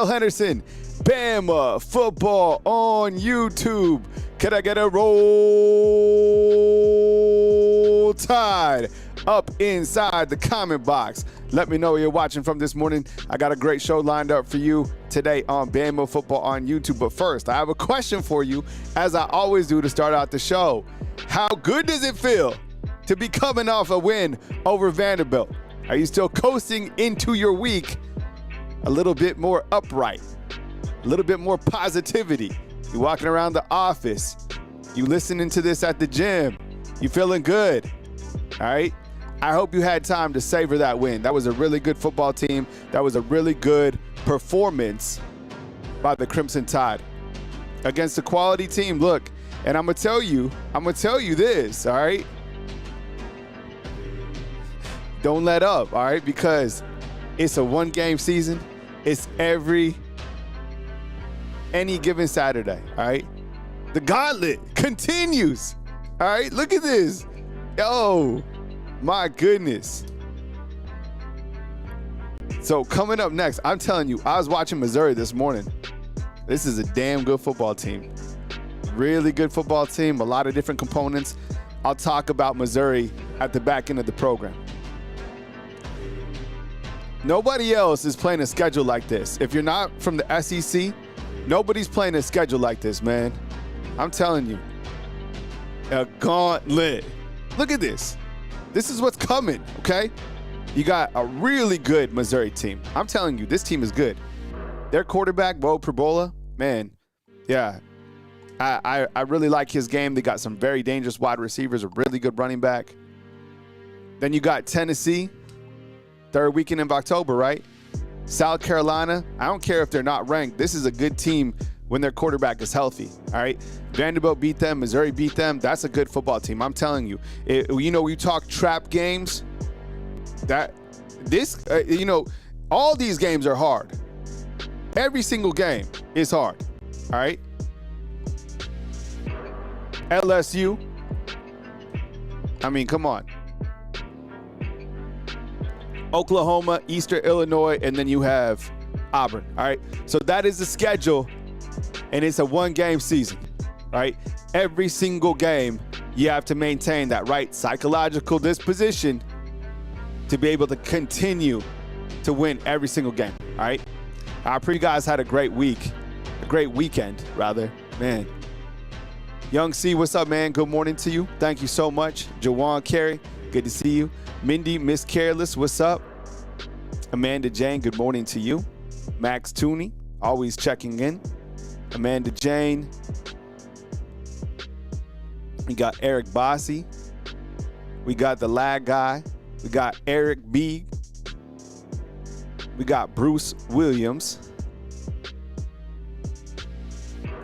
Kyle Henderson, Bama football on YouTube. Can I get a roll tide up inside the comment box? Let me know where you're watching from this morning. I got a great show lined up for you today on Bama football on YouTube. But first, I have a question for you, as I always do to start out the show. How good does it feel to be coming off a win over Vanderbilt? Are you still coasting into your week a little bit more upright, a little bit more positivity? You walking around the office, you listening to this at the gym, you feeling good, all right? I hope you had time to savor that win. That was a really good football team. That was a really good performance by the Crimson Tide against a quality team. Look, and I'm gonna tell you this, all right? Don't let up, all right? Because it's a one-game season. It's any given Saturday, all right? The gauntlet continues, all right? Look at this. Oh, my goodness. So coming up next, I'm telling you, I was watching Missouri this morning. This is a damn good football team. Really good football team, a lot of different components. I'll talk about Missouri at the back end of the program. Nobody else is playing a schedule like this. If you're not from the SEC, nobody's playing a schedule like this, man. I'm telling you. A gauntlet. Look at this. This is what's coming, okay? You got a really good Missouri team. I'm telling you, this team is good. Their quarterback, Bo Perbola, man, yeah. I really like his game. They got some very dangerous wide receivers, a really good running back. Then you got Tennessee, third weekend of October, right? South Carolina, I don't care if they're not ranked. This is a good team when their quarterback is healthy, all right? Vanderbilt beat them. Missouri beat them. That's a good football team. I'm telling you. We talk trap games. All these games are hard. Every single game is hard, all right? LSU, I mean, come on. Oklahoma, Eastern Illinois, and then you have Auburn, all right? So that is the schedule, and it's a one-game season, right? Every single game, you have to maintain that right psychological disposition to be able to continue to win every single game, all right? I pray you guys had a great weekend, rather. Man. Young C, what's up, man? Good morning to you. Thank you so much. Jawan Carey, good to see you. Mindy, Miss Careless, what's up? Amanda Jane, good morning to you. Max Tooney, always checking in. Amanda Jane. We got Eric Bossy. We got the lag guy. We got Eric B. We got Bruce Williams.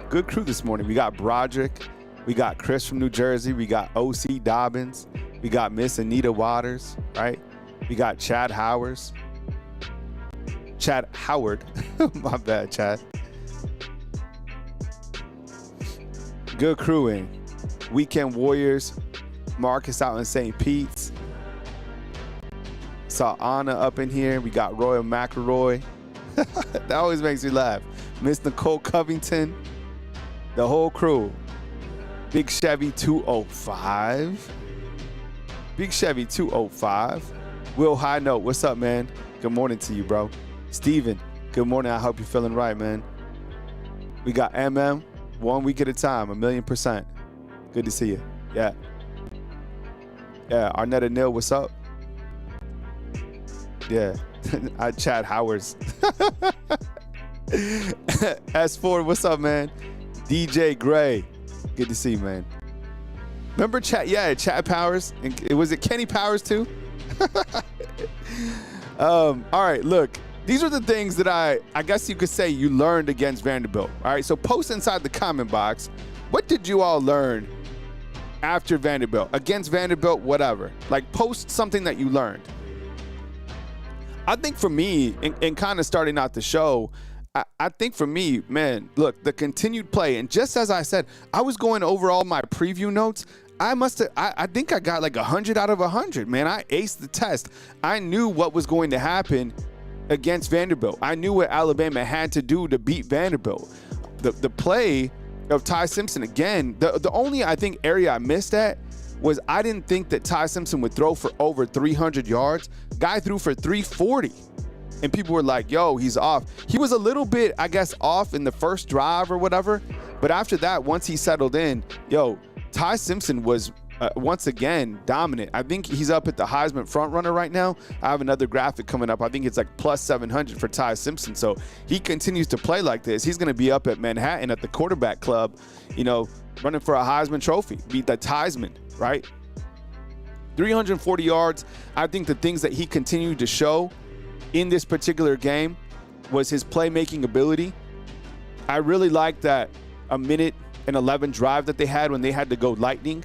Good crew this morning. We got Broderick. We got Chris from New Jersey. We got O.C. Dobbins. We got Miss Anita Waters, right? We got Chad Howard. My bad, Chad. Good crewing. Weekend Warriors. Marcus out in St. Pete's. Saw Anna up in here. We got Royal McElroy. That always makes me laugh. Miss Nicole Covington. The whole crew. Big Chevy 205. Big Chevy 205. Will High Note, what's up, man? Good morning to you, bro. Steven, good morning. I hope you're feeling right, man. We got MM, 1 week at a time, 1,000,000%. Good to see you. Yeah. Yeah, Arnetta Neal, what's up? Yeah, I Chad Howards. S4, what's up, man? DJ Gray, good to see you, man. Remember Chad? Yeah, Chad Powers. And was it Kenny Powers too? All right, look. These are the things that I guess you could say you learned against Vanderbilt. All right, so post inside the comment box. What did you all learn after Vanderbilt? Against Vanderbilt, whatever. Like, post something that you learned. I think for me, in kind of starting out the show, I think for me, man, look, the continued play. And just as I said, I was going over all my preview notes. I think I got like 100 out of 100, man. I aced the test. I knew what was going to happen against Vanderbilt. I knew what Alabama had to do to beat Vanderbilt. The play of Tai Simpson, again, the only, I think, area I missed at was I didn't think that Tai Simpson would throw for over 300 yards. Guy threw for 340. And people were like, yo, he's off. He was a little bit, I guess, off in the first drive or whatever. But after that, once he settled in, yo, Tai Simpson was once again dominant. I think he's up at the Heisman frontrunner right now. I have another graphic coming up. I think it's like plus 700 for Tai Simpson. So he continues to play like this. He's going to be up at Manhattan at the quarterback club, you know, running for a Heisman trophy, beat the Theismann, right? 340 yards. I think the things that he continued to show in this particular game was his playmaking ability. I really like that a minute and 11 drive that they had when they had to go lightning.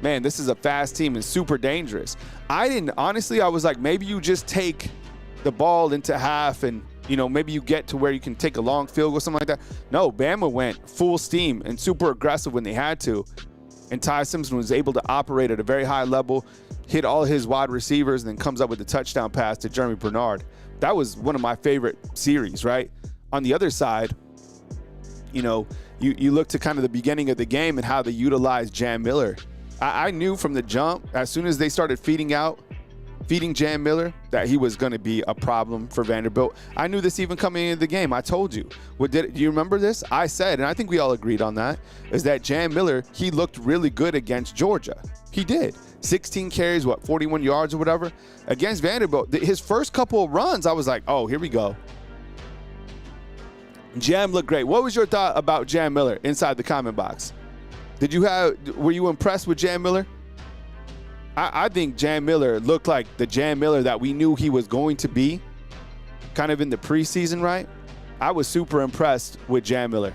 Man, this is a fast team and super dangerous. Honestly, I was like, maybe you just take the ball into half and, you know, maybe you get to where you can take a long field goal, something like that. No, Bama went full steam and super aggressive when they had to. And Tai Simpson was able to operate at a very high level, hit all his wide receivers, and then comes up with a touchdown pass to Jeremy Bernard. That was one of my favorite series, right? On the other side, you know, you look to kind of the beginning of the game and how they utilized Jam Miller. I knew from the jump, as soon as they started feeding Jam Miller, that he was going to be a problem for Vanderbilt. I knew this even coming into the game. I told you. Do you remember this? I said, and I think we all agreed on that, is that Jam Miller, he looked really good against Georgia. He did. 16 carries, 41 yards or whatever. Against Vanderbilt, his first couple of runs, I was like, oh, here we go. Jam looked great. What was your thought about Jam Miller inside the comment box? Were you impressed with Jam Miller? I think Jam Miller looked like the Jam Miller that we knew he was going to be kind of in the preseason, right? I was super impressed with Jam Miller.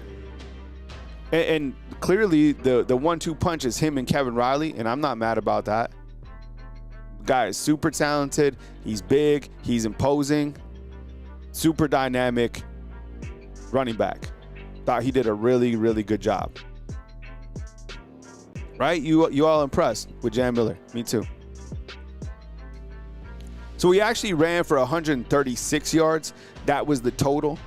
And clearly the 1-2 punch is him and Kevin Riley, and I'm not mad about that. Guy is super talented. He's big. He's imposing. Super dynamic running back. Thought he did a really, really good job. Right? You all impressed with Jam Miller? Me too. So he actually ran for 136 yards. That was the total,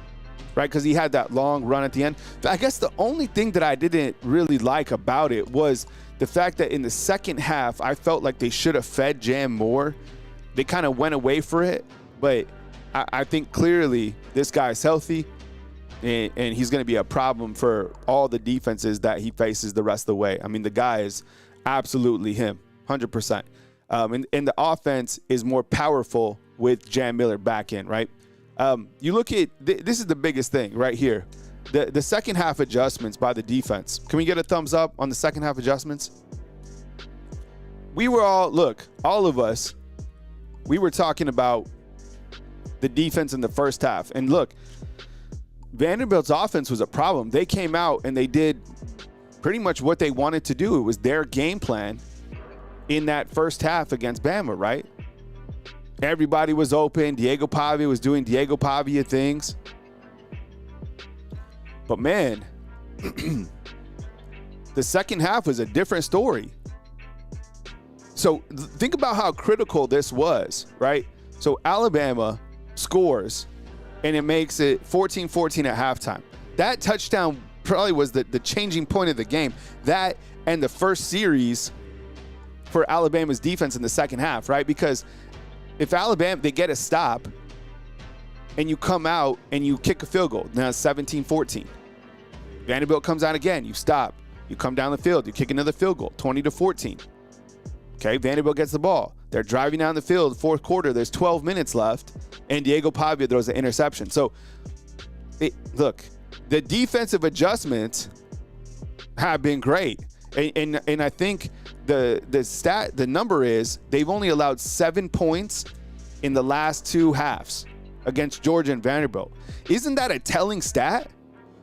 right? Because he had that long run at the end. I guess the only thing that I didn't really like about it was the fact that in the second half, I felt like they should have fed Jam more. They kind of went away for it. But I think clearly this guy's healthy. And he's going to be a problem for all the defenses that he faces the rest of the way. I mean, the guy is absolutely him, 100%. And the offense is more powerful with Jam Miller back in, right? You look at this is the biggest thing right here. The second half adjustments by the defense. Can we get a thumbs up on the second half adjustments? We were all of us, we were talking about the defense in the first half. And look, Vanderbilt's offense was a problem. They came out and they did pretty much what they wanted to do. It was their game plan in that first half against Bama, right? Everybody was open. Diego Pavia was doing Diego Pavia things. But man, the second half was a different story. So think about how critical this was, right? So Alabama scores and it makes it 14-14 at halftime. That touchdown probably was the changing point of the game. That and the first series for Alabama's defense in the second half, right? Because if Alabama, they get a stop and you come out and you kick a field goal, now it's 17-14. Vanderbilt comes out again, you stop. You come down the field, you kick another field goal, 20-14. Okay, Vanderbilt gets the ball. They're driving down the field, fourth quarter, there's 12 minutes left, and Diego Pavia throws an interception. So, look, the defensive adjustments have been great. And I think the number is they've only allowed 7 points in the last two halves against Georgia and Vanderbilt. Isn't that a telling stat?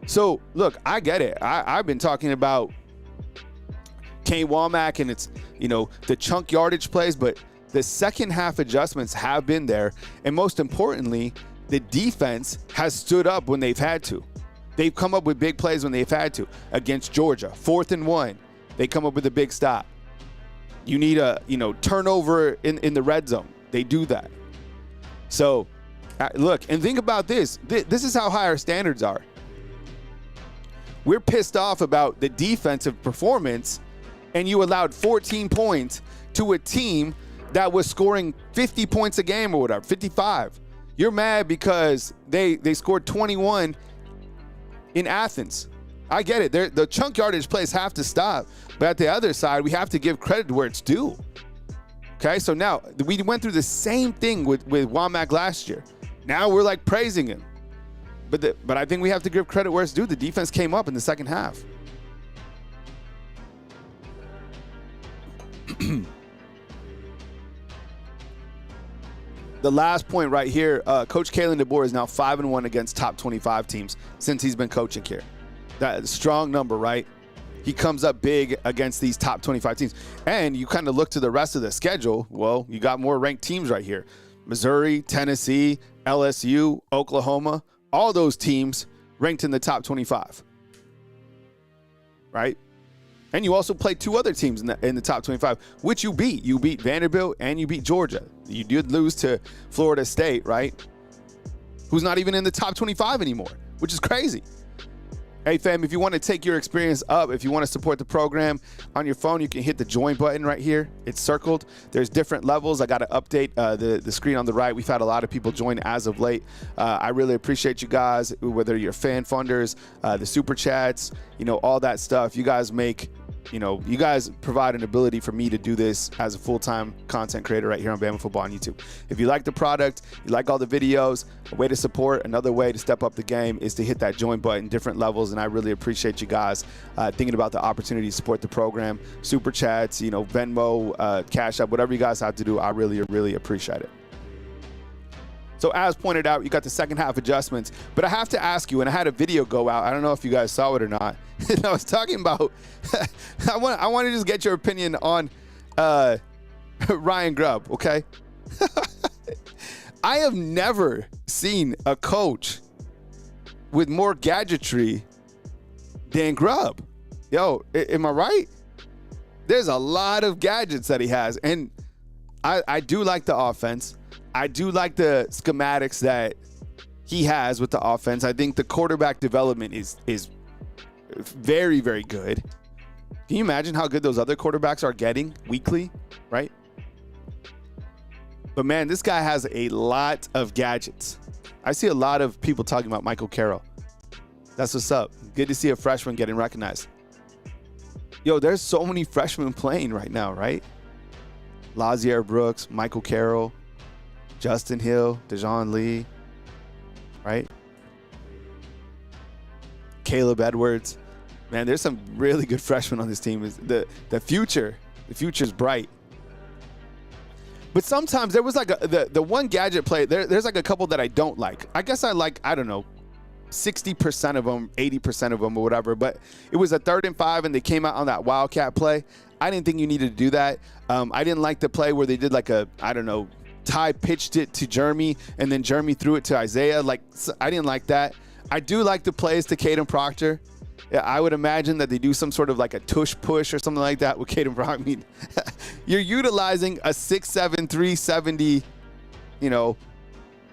So, look, I get it. I've been talking about Kane Womack and it's, the chunk yardage plays, but the second half adjustments have been there. And most importantly, the defense has stood up when they've had to. They've come up with big plays when they've had to. Against Georgia, 4th and 1, they come up with a big stop. You need a, turnover in the red zone. They do that. So Look, and think about this. This is how high our standards are. We're pissed off about the defensive performance, and you allowed 14 points to a team that was scoring 50 points a game or whatever, 55. You're mad because they scored 21 in Athens. I get it. The chunk yardage plays have to stop. But at the other side, we have to give credit where it's due. Okay, so now we went through the same thing with Womack last year. Now we're like praising him. But I think we have to give credit where it's due. The defense came up in the second half. The last point right here, Coach Kalen Debor is now 5-1 against top 25 teams since he's been coaching here. That is a strong number, right? He comes up big against these top 25 teams. And you kind of look to the rest of the schedule. Well, you got more ranked teams right here. Missouri, Tennessee, LSU, Oklahoma, all those teams ranked in the top 25, right? And you also played two other teams in the top 25, which you beat. You beat Vanderbilt and you beat Georgia. You did lose to Florida State, right? Who's not even in the top 25 anymore, which is crazy. Hey, fam, if you want to take your experience up, if you want to support the program on your phone, you can hit the join button right here. It's circled. There's different levels. I got to update the screen on the right. We've had a lot of people join as of late. I really appreciate you guys, whether you're fan funders, the super chats, all that stuff. You guys make, you guys provide an ability for me to do this as a full-time content creator right here on Bama Football on YouTube. If you like the product, you like all the videos, a way to support, another way to step up the game is to hit that join button, different levels, and I really appreciate you guys thinking about the opportunity to support the program. Super chats, Venmo, Cash App, whatever you guys have to do, I really, really appreciate it. So as pointed out, you got the second half adjustments, but I have to ask you, and I had a video go out, I don't know if you guys saw it or not, and I was talking about, I want to just get your opinion on Ryan Grubb, okay? I have never seen a coach with more gadgetry than Grubb. Yo, am I right? There's a lot of gadgets that he has, and I do like the offense. I do like the schematics that he has with the offense. I think the quarterback development is very, very good. Can you imagine how good those other quarterbacks are getting weekly, right? But man, this guy has a lot of gadgets. I see a lot of people talking about Michael Carroll. That's what's up. Good to see a freshman getting recognized. Yo, there's so many freshmen playing right now, right? Lazier Brooks, Michael Carroll, Justin Hill, Dejon Lee, right? Caleb Edwards. Man, there's some really good freshmen on this team. The future's bright. But sometimes there was like the one gadget play, there's like a couple that I don't like. I guess I like, I don't know, 60% of them, 80% of them or whatever, but it was a 3rd and 5 and they came out on that Wildcat play. I didn't think you needed to do that. I didn't like the play where they did like Ty pitched it to Jeremy and then Jeremy threw it to Isaiah. I didn't like that. I do like the plays to Caden Proctor. Yeah, I would imagine that they do some sort of like a tush push or something like that with Caden Proctor. I mean, you're utilizing a 6'7", 370,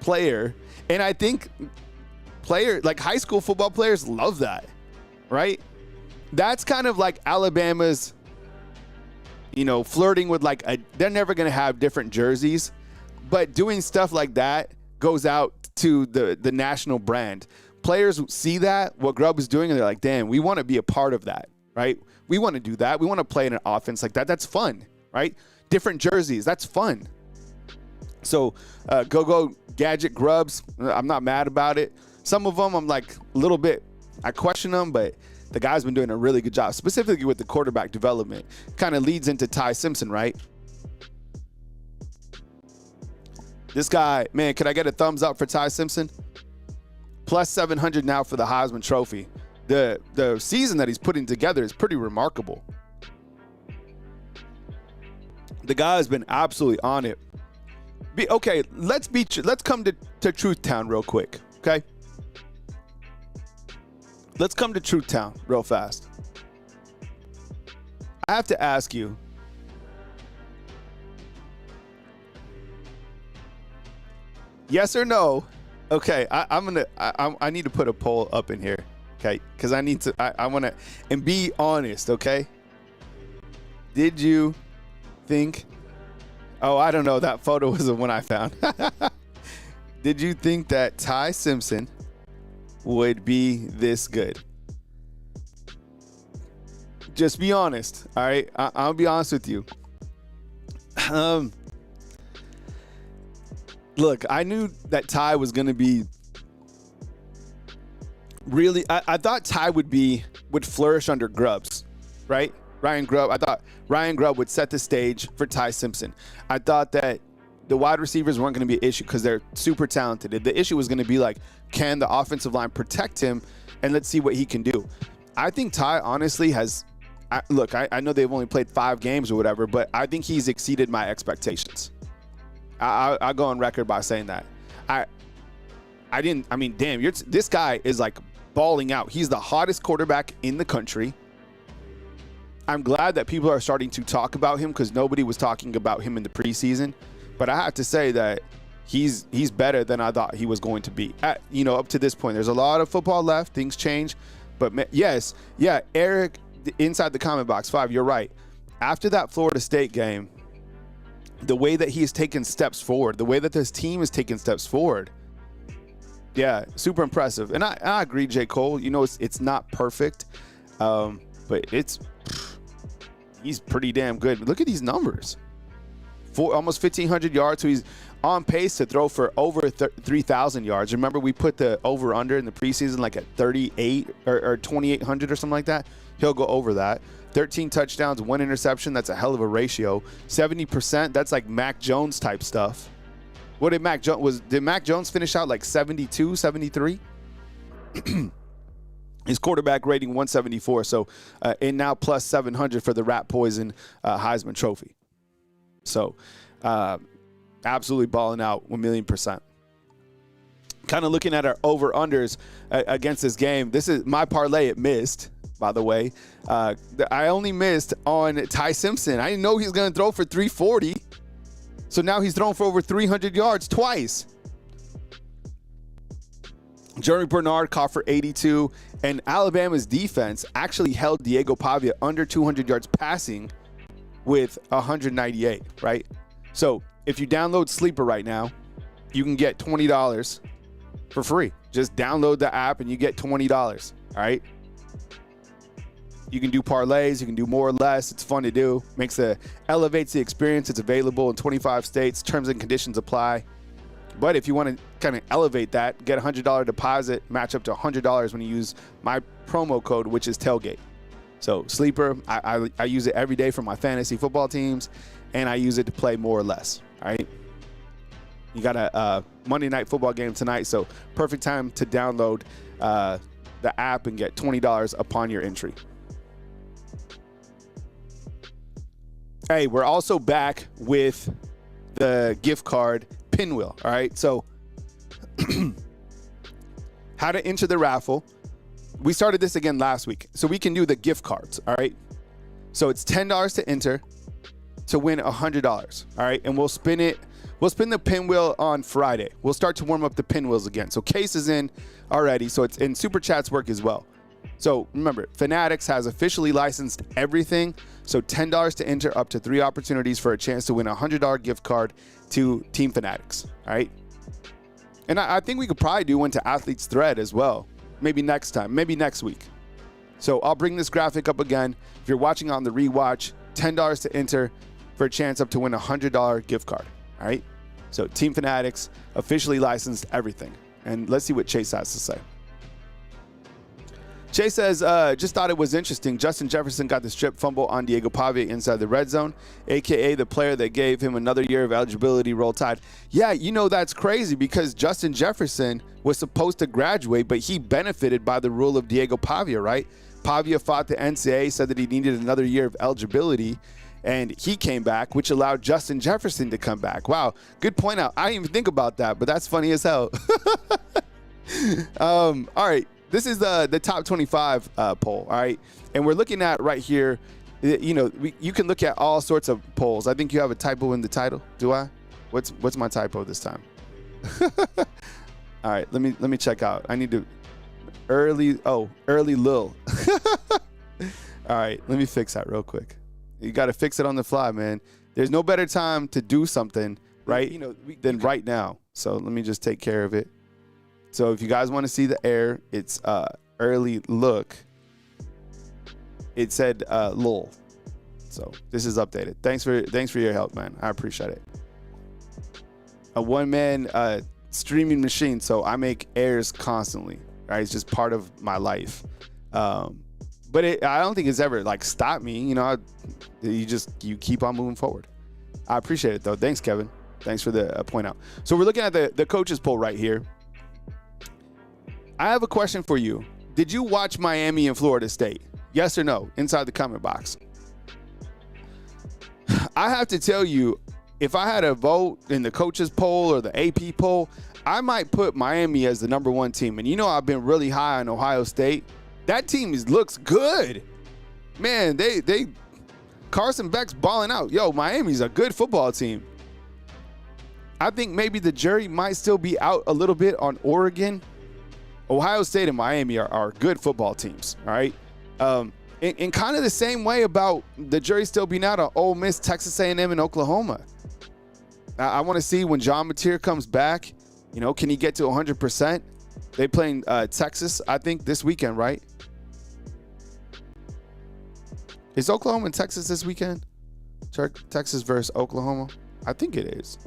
player. And I think high school football players love that, right? That's kind of like Alabama's, flirting with they're never going to have different jerseys, but doing stuff like that goes out to the national brand. Players see that, what Grubb is doing, and they're like, damn, we want to be a part of that, right? We want to do that. We want to play in an offense like that. That's fun, right? Different jerseys, that's fun. So go gadget Grubbs, I'm not mad about it. Some of them I'm like a little bit, I question them, but the guy's been doing a really good job, specifically with the quarterback development. Kind of leads into Tai Simpson, right? This guy, man, could I get a thumbs up for Tai Simpson? Plus 700 now for the Heisman Trophy. The season that he's putting together is pretty remarkable. The guy has been absolutely on it. Okay, let's come to Truth Town real quick, okay? Let's come to Truth Town real fast. I have to ask you, yes or no, Okay, I need to put a poll up in here, okay? Because I want to, and be honest, okay? Did you think, oh, I don't know, that photo was the one I found. Did you think that Tai Simpson would be this good? Just be honest, all right? I'll be honest with you. Look, I knew that Tai was going to be really, I thought Tai would flourish under Grubbs, right? Ryan Grubb. I thought Ryan Grubb would set the stage for Tai Simpson. I thought that the wide receivers weren't going to be an issue because they're super talented. The issue was going to be like, can the offensive line protect him? And let's see what he can do. I think Tai honestly has, I know they've only played 5 games or whatever, but I think he's exceeded my expectations. I'll go on record by saying that. This guy is like balling out. He's the hottest quarterback in the country. I'm glad that people are starting to talk about him because nobody was talking about him in the preseason. But I have to say that he's better than I thought he was going to be. Up to this point, there's a lot of football left. Things change. But Eric, inside the comment box 5, you're right. After that Florida State game, the way that he has taken steps forward, the way that this team has taken steps forward, yeah, super impressive. And I agree, J. Cole. It's not perfect, but he's pretty damn good. Look at these numbers. Almost 1,500 yards, so he's on pace to throw for over 3,000 yards. Remember, we put the over-under in the preseason like at 38 or 2,800 or something like that. He'll go over that. 13 touchdowns, 1 interception. That's a hell of a ratio. 70%. That's like Mac Jones type stuff. What did Mac Jones finish out like 72, 73? His quarterback rating 174. So and now plus 700 for the Rat Poison Heisman Trophy. So absolutely balling out 1,000,000%. Kind of looking at our over-unders against this game. This is my parlay. It missed, by the way. I only missed on Tai Simpson. I didn't know he was going to throw for 340. So now he's thrown for over 300 yards twice. Jeremy Bernard caught for 82. And Alabama's defense actually held Diego Pavia under 200 yards passing with 198, right? So if you download Sleeper right now, you can get $20 for free. Just download the app and you get $20, all right? You can do parlays, you can do more or less. It's fun to do. Elevates the experience. It's available in 25 states. Terms and conditions apply. But if you want to kind of elevate that, get a $100 deposit, match up to $100 when you use my promo code, which is tailgate. So Sleeper, I use it every day for my fantasy football teams, and I use it to play more or less, all right? You got a Monday night football game tonight, so perfect time to download the app and get $20 upon your entry. Hey, we're also back with the gift card pinwheel, all right? So how to enter the raffle. We started this again last week, so we can do the gift cards, all right? So it's $10 to enter to win $100, all right? And we'll spin the pinwheel on Friday. We'll start to warm up the pinwheels again. So Case is in already, so it's in Super Chats work as well. So remember, Fanatics has officially licensed everything. So $10 to enter, up to 3 opportunities for a chance to win a $100 gift card to Team Fanatics, all right? And I think we could probably do one to Athlete's Thread as well. Maybe next time, maybe next week. So I'll bring this graphic up again. If you're watching on the rewatch, $10 to enter for a chance up to win a $100 gift card, all right? So Team Fanatics officially licensed everything. And let's see what Chase has to say. Chase says, just thought it was interesting. Justin Jefferson got the strip fumble on Diego Pavia inside the red zone, a.k.a. the player that gave him another year of eligibility. Roll Tide. Yeah, that's crazy because Justin Jefferson was supposed to graduate, but he benefited by the rule of Diego Pavia, right? Pavia fought the NCAA, said that he needed another year of eligibility, and he came back, which allowed Justin Jefferson to come back. Wow, good point out. I didn't even think about that, but that's funny as hell. All right. This is the top 25 poll, all right? And we're looking at right here, you can look at all sorts of polls. I think you have a typo in the title. Do I? What's my typo this time? All right, let me check out. I need to early Lil. All right, let me fix that real quick. You got to fix it on the fly, man. There's no better time to do something, right? Than right now. So let me just take care of it. So if you guys want to see the error, it's early look. It said Lil. So this is updated. Thanks for your help, man. I appreciate it. A one-man streaming machine, so I make errors constantly. Right, it's just part of my life. But I don't think it's ever like stopped me. You keep on moving forward. I appreciate it though. Thanks, Kevin. Thanks for the point out. So we're looking at the coaches poll right here. I have a question for you. Did you watch Miami and Florida State? Yes or no? Inside the comment box. I have to tell you, if I had a vote in the coaches poll or the AP poll, I might put Miami as the #1 team. And I've been really high on Ohio State. That team looks good. Man, they Carson Beck's balling out. Yo, Miami's a good football team. I think maybe the jury might still be out a little bit on Oregon. Ohio State and Miami are good football teams, all right? In kind of the same way about the jury still being out on Ole Miss, Texas A&M, and Oklahoma. I want to see when John Mateer comes back, can he get to 100%? They playing Texas, I think, this weekend, right? Is Oklahoma and Texas this weekend? Texas versus Oklahoma? I think it is.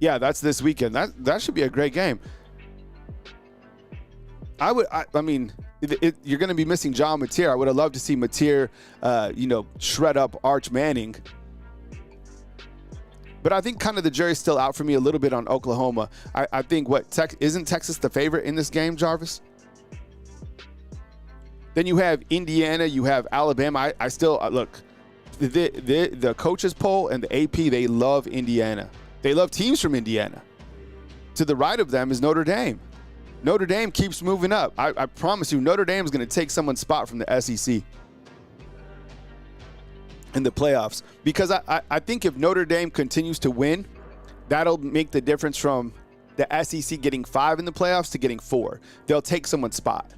Yeah, that's this weekend. That should be a great game. I mean, you're going to be missing John Mateer. I would have loved to see Mateer, shred up Arch Manning. But I think kind of the jury's still out for me a little bit on Oklahoma. I think isn't Texas the favorite in this game, Jarvis? Then you have Indiana, you have Alabama. I still look, the coaches poll and the AP, they love Indiana. They love teams from Indiana. To the right of them is Notre Dame. Notre Dame keeps moving up. I promise you, Notre Dame is going to take someone's spot from the SEC in the playoffs. Because I think if Notre Dame continues to win, that'll make the difference from the SEC getting 5 in the playoffs to getting 4. They'll take someone's spot,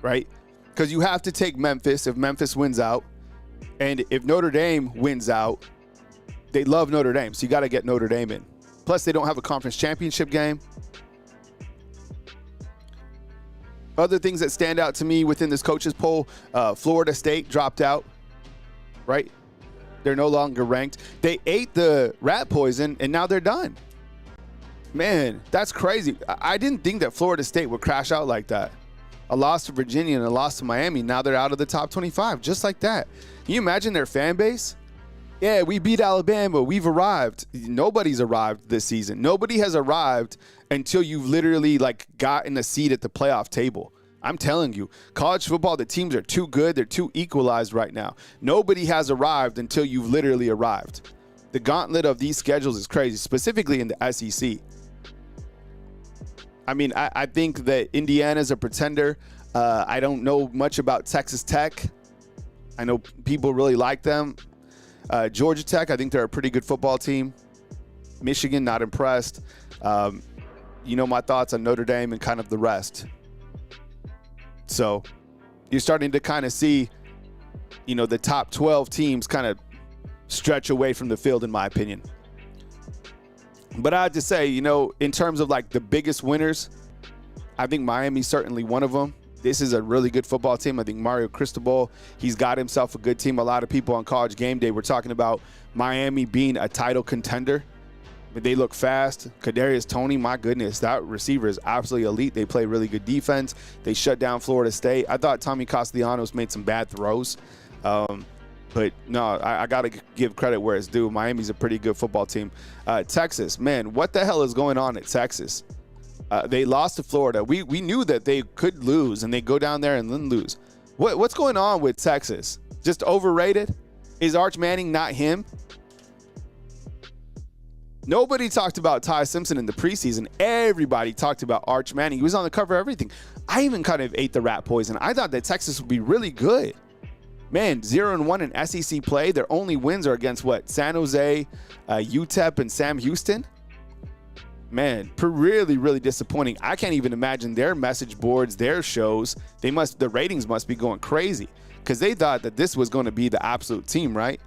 right? Because you have to take Memphis if Memphis wins out. And if Notre Dame wins out, they love Notre Dame. So you got to get Notre Dame in. Plus, they don't have a conference championship game. Other things that stand out to me within this coaches poll, Florida State dropped out, right? They're no longer ranked. They ate the rat poison, and now they're done. Man, that's crazy. I didn't think that Florida State would crash out like that. A loss to Virginia and a loss to Miami. Now they're out of the top 25, just like that. Can you imagine their fan base? Yeah, we beat Alabama. We've arrived. Nobody's arrived this season. Nobody has arrived until you've literally gotten a seat at the playoff table. I'm telling you, college football, the teams are too good. They're too equalized right now. Nobody has arrived until you've literally arrived. The gauntlet of these schedules is crazy, specifically in the SEC. I mean, I think that Indiana's a pretender. I don't know much about Texas Tech. I know people really like them. Georgia Tech, I think they're a pretty good football team. Michigan, not impressed. My thoughts on Notre Dame and kind of the rest. So you're starting to kind of see, the top 12 teams kind of stretch away from the field, in my opinion. But I have to say, in terms of the biggest winners, I think Miami's certainly one of them. This is a really good football team. I think Mario Cristobal, he's got himself a good team. A lot of people on College Game Day were talking about Miami being a title contender. But they look fast. Kadarius Toney, my goodness, that receiver is absolutely elite. They play really good defense. They shut down Florida State. I thought Tommy Castellanos made some bad throws. But no, I got to give credit where it's due. Miami's a pretty good football team. Texas, man, what the hell is going on at Texas? They lost to Florida. We knew that they could lose, and they go down there and then lose. What's going on with Texas? Just overrated? Is Arch Manning not him? Nobody talked about Tai Simpson in the preseason. Everybody talked about Arch Manning. He was on the cover of everything. I even kind of ate the rat poison. I thought that Texas would be really good. Man, 0-1 in SEC play. Their only wins are against San Jose, UTEP, and Sam Houston. man, really, really disappointing. I can't even imagine their message boards, their shows. The ratings must be going crazy because they thought that this was going to be the absolute team, right?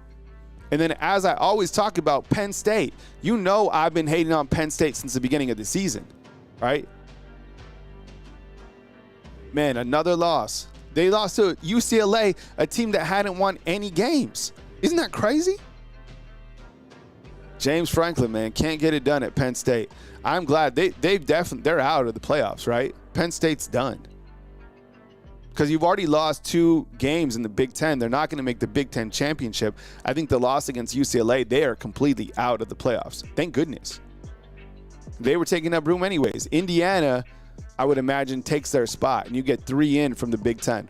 And then as I always talk about Penn State, you know I've been hating on Penn State since the beginning of the season, right? Man, another loss. They lost to UCLA, a team that hadn't won any games. Isn't that crazy? James Franklin, man, can't get it done at Penn State. I'm glad they're out of the playoffs, right? Penn State's done. Because you've already lost 2 games in the Big Ten. They're not going to make the Big Ten championship. I think the loss against UCLA, they are completely out of the playoffs. Thank goodness. They were taking up room anyways. Indiana, I would imagine, takes their spot, and you get 3 in from the Big Ten.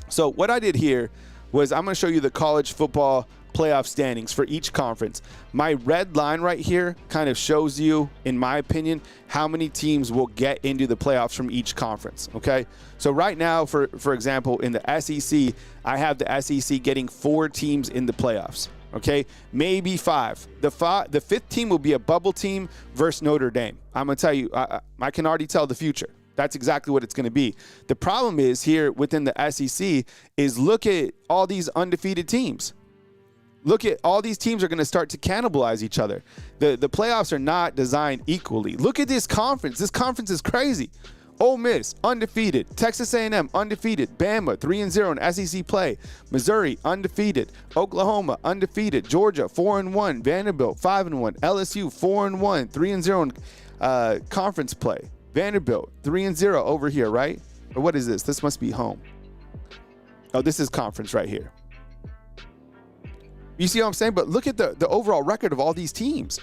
So what I did here was I'm going to show you the college football playoff standings for each conference. My red line right here kind of shows you, in my opinion, how many teams will get into the playoffs from each conference, okay? So right now, for example, in the SEC, I have the SEC getting 4 teams in the playoffs, okay? Maybe 5. The 5th team will be a bubble team versus Notre Dame. I'm going to tell you, I can already tell the future. That's exactly what it's going to be. The problem is here within the SEC is look at all these undefeated teams. Look at all these teams are going to start to cannibalize each other. The playoffs are not designed equally. Look at this conference. This conference is crazy. Ole Miss, undefeated. Texas A&M, undefeated. Bama, 3-0 in SEC play. Missouri, undefeated. Oklahoma, undefeated. Georgia, 4-1. Vanderbilt, 5-1. LSU, 4-1. 3-0 in conference play. Vanderbilt, 3-0 over here, right? Or what is this? This must be home. Oh, this is conference right here. You see what I'm saying? But look at the overall record of all these teams.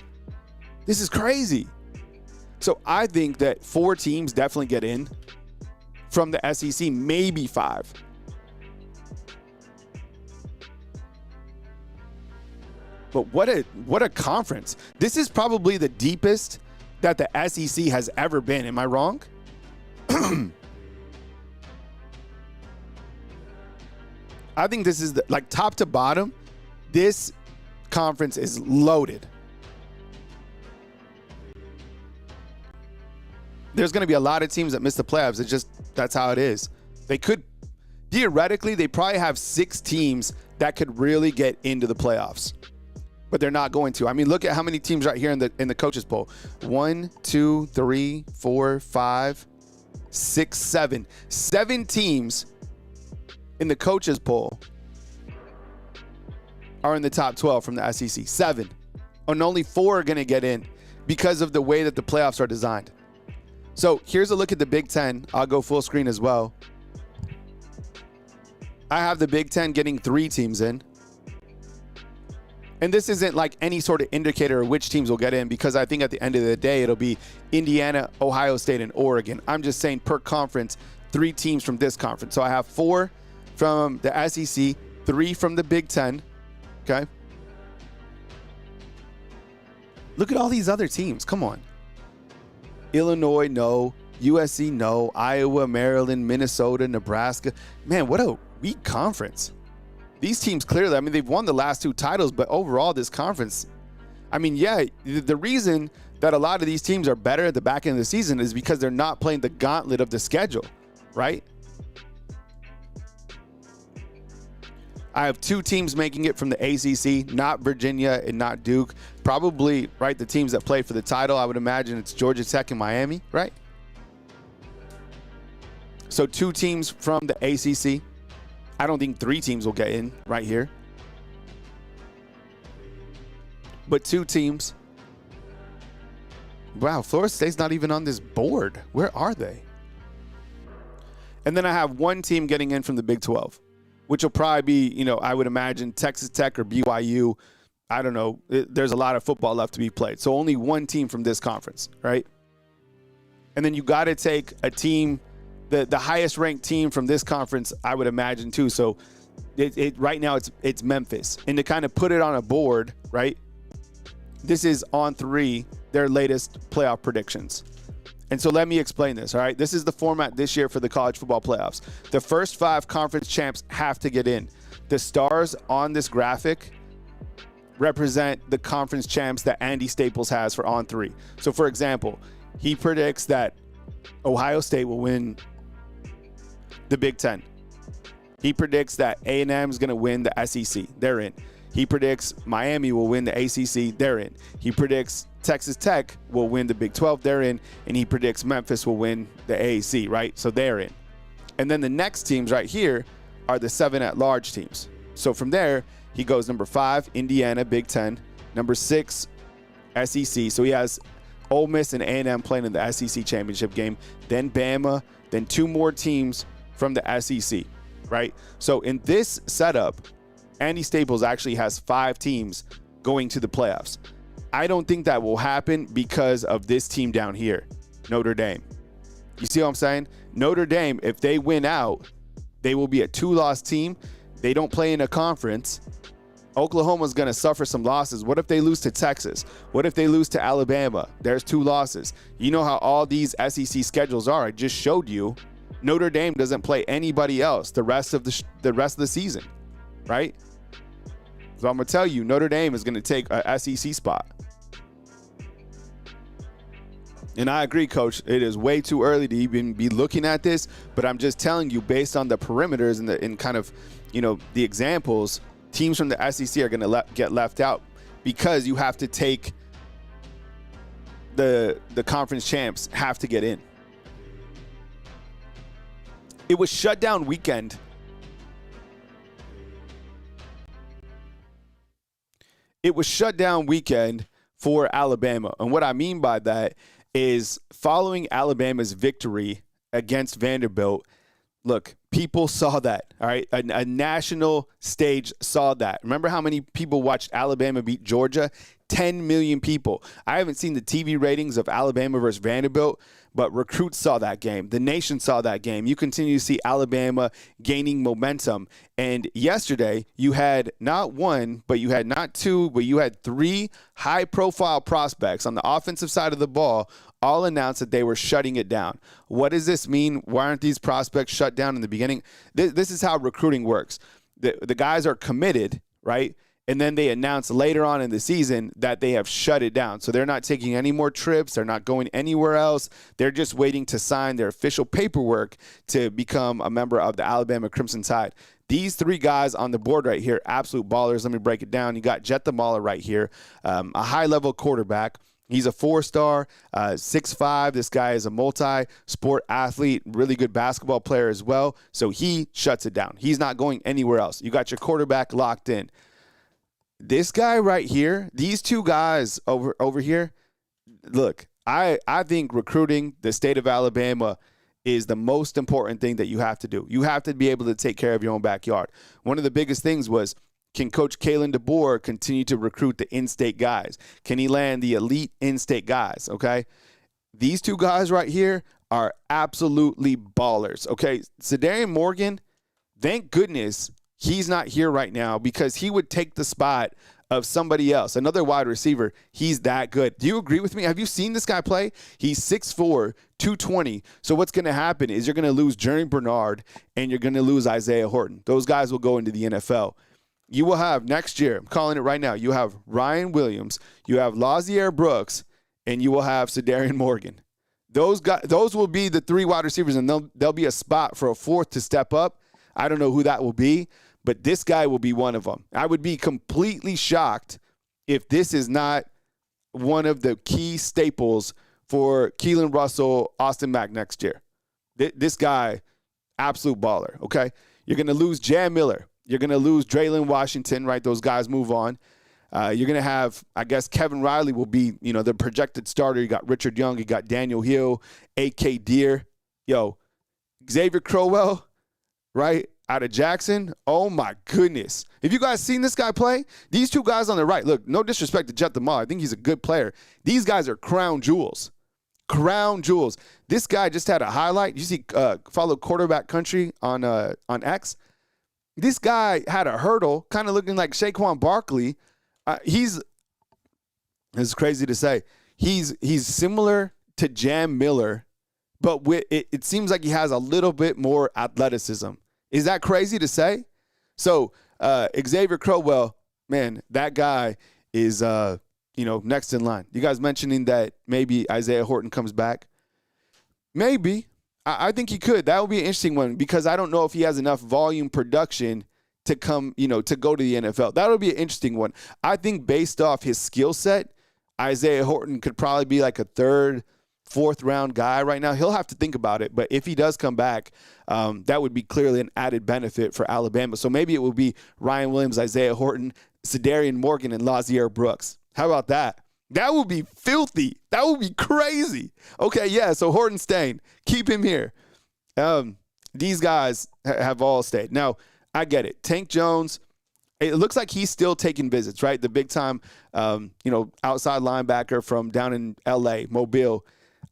This is crazy. So I think that 4 teams definitely get in from the SEC, maybe 5. But what a conference. This is probably the deepest that the SEC has ever been. Am I wrong? I think this is like top to bottom. This conference is loaded. There's going to be a lot of teams that miss the playoffs. That's how it is. They could, theoretically, they probably have 6 teams that could really get into the playoffs, but they're not going to. I mean, look at how many teams right here in the coaches poll. 1, 2, 3, 4, 5, 6, 7. 7 teams in the coaches poll are in the top 12 from the SEC. 7. And only 4 are going to get in because of the way that the playoffs are designed. So here's a look at the Big Ten. I'll go full screen as well. I have the Big Ten getting 3 teams in. And this isn't like any sort of indicator of which teams will get in, because I think at the end of the day, it'll be Indiana, Ohio State, and Oregon. I'm just saying per conference, 3 teams from this conference. So I have 4 from the SEC, 3 from the Big Ten. Okay. Look at all these other teams. Come on. Illinois, no. USC, no. Iowa, Maryland, Minnesota, Nebraska. Man, what a weak conference. These teams clearly, I mean, they've won the last 2 titles, but overall this conference, I mean, yeah, the reason that a lot of these teams are better at the back end of the season is because they're not playing the gauntlet of the schedule, right? I have 2 teams making it from the ACC, not Virginia and not Duke. Probably, right, the teams that play for the title, I would imagine it's Georgia Tech and Miami, right? So 2 teams from the ACC. I don't think 3 teams will get in right here. But 2 teams. Wow, Florida State's not even on this board. Where are they? And then I have 1 team getting in from the Big 12, which will probably be, I would imagine Texas Tech or BYU. I don't know. There's a lot of football left to be played. So only 1 team from this conference, right? And then you got to take a team, the highest ranked team from this conference, I would imagine too. So right now it's Memphis. And to kind of put it on a board, right? This is on 3, their latest playoff predictions. And so let me explain this, all right? This is the format this year for the college football playoffs. The first 5 conference champs have to get in. The stars on this graphic, represent the conference champs that Andy Staples has for On 3. So, for example, he predicts that Ohio State will win the Big Ten. He predicts that A&M is going to win the SEC. They're in. He predicts Miami will win the ACC. They're in. He predicts Texas Tech will win the Big 12. They're in. And he predicts Memphis will win the AAC, right? So they're in. And then the next teams right here are the 7 at-large teams. So from there, he goes number 5, Indiana, Big 10. Number 6, SEC. So he has Ole Miss and A&M playing in the SEC championship game. Then Bama. Then 2 more teams from the SEC, right? So in this setup, Andy Staples actually has 5 teams going to the playoffs. I don't think that will happen because of this team down here, Notre Dame. You see what I'm saying? Notre Dame, if they win out, they will be a 2-loss team. They don't play in a conference. Oklahoma's going to suffer some losses. What if they lose to Texas? What if they lose to Alabama? There's 2 losses. You know how all these SEC schedules are. I just showed you. Notre Dame doesn't play anybody else the rest of the season, right? So I'm going to tell you, Notre Dame is going to take a SEC spot. And I agree, Coach. It is way too early to even be looking at this, but I'm just telling you, based on the perimeters and kind of, the examples, teams from the SEC are going to get left out because you have to take the conference champs have to get in. It was shutdown weekend. It was shutdown weekend for Alabama. And what I mean by that is following Alabama's victory against Vanderbilt, look, people saw that, all right? A national stage saw that. Remember how many people watched Alabama beat Georgia? 10 million people. I haven't seen the TV ratings of Alabama versus Vanderbilt, but recruits saw that game. The nation saw that game. You continue to see Alabama gaining momentum. And yesterday, you had not 1, but you had not 2, but you had 3 high-profile prospects on the offensive side of the ball all announced that they were shutting it down. What does this mean? Why aren't these prospects shut down in the beginning? This is how recruiting works. The guys are committed, right? And then they announce later on in the season that they have shut it down. So they're not taking any more trips. They're not going anywhere else. They're just waiting to sign their official paperwork to become a member of the Alabama Crimson Tide. These 3 guys on the board right here, absolute ballers. Let me break it down. You got Jet the Mauler right here, a high-level quarterback. He's a 4-star, 6'5". This guy is a multi-sport athlete, really good basketball player as well. So he shuts it down. He's not going anywhere else. You got your quarterback locked in. This guy right here, these 2 guys over here, look, I think recruiting the state of Alabama is the most important thing that you have to do. You have to be able to take care of your own backyard. One of the biggest things was, can Coach Kalen Debor continue to recruit the in-state guys? Can he land the elite in-state guys, okay? These 2 guys right here are absolutely ballers, okay? Sedarian Morgan, thank goodness he's not here right now because he would take the spot of somebody else, another wide receiver. He's that good. Do you agree with me? Have you seen this guy play? He's 6'4", 220. So what's going to happen is you're going to lose Jerry Bernard and you're going to lose Isaiah Horton. Those guys will go into the NFL. You will have next year, I'm calling it right now, you have Ryan Williams, you have Lazier Brooks, and you will have Sedarian Morgan. Those will be the 3 wide receivers, and there'll be a spot for a 4th to step up. I don't know who that will be, but this guy will be one of them. I would be completely shocked if this is not one of the key staples for Keelan Russell, Austin Mack next year. This guy, absolute baller, okay? You're going to lose Jam Miller. You're going to lose Draylon Washington, right? Those guys move on. You're going to have, I guess, Kevin Riley will be, the projected starter. You got Richard Young. You got Daniel Hill, A.K. Deere. Xavier Crowell, right, out of Jackson. Oh, my goodness. Have you guys seen this guy play? These 2 guys on the right, look, no disrespect to Jet the Mall. I think he's a good player. These guys are crown jewels. Crown jewels. This guy just had a highlight. You see, follow Quarterback Country on X. This guy had a hurdle, kind of looking like Saquon Barkley. It's crazy to say. He's similar to Jam Miller, but it seems like he has a little bit more athleticism. Is that crazy to say? So Xavier Crowell, man, that guy is, next in line. You guys mentioning that maybe Isaiah Horton comes back? Maybe. I think he could. That would be an interesting one because I don't know if he has enough volume production to come, to go to the NFL. That would be an interesting one. I think based off his skill set, Isaiah Horton could probably be like a third, fourth round guy right now. He'll have to think about it. But if he does come back, that would be clearly an added benefit for Alabama. So maybe it will be Ryan Williams, Isaiah Horton, Cedarian Morgan, and Lazier Brooks. How about that? That would be filthy. That would be crazy. Okay, yeah, so Horton staying. Keep him here. These guys have all stayed. Now, I get it. Tank Jones, it looks like he's still taking visits, right? The big-time, outside linebacker from down in L.A., Mobile.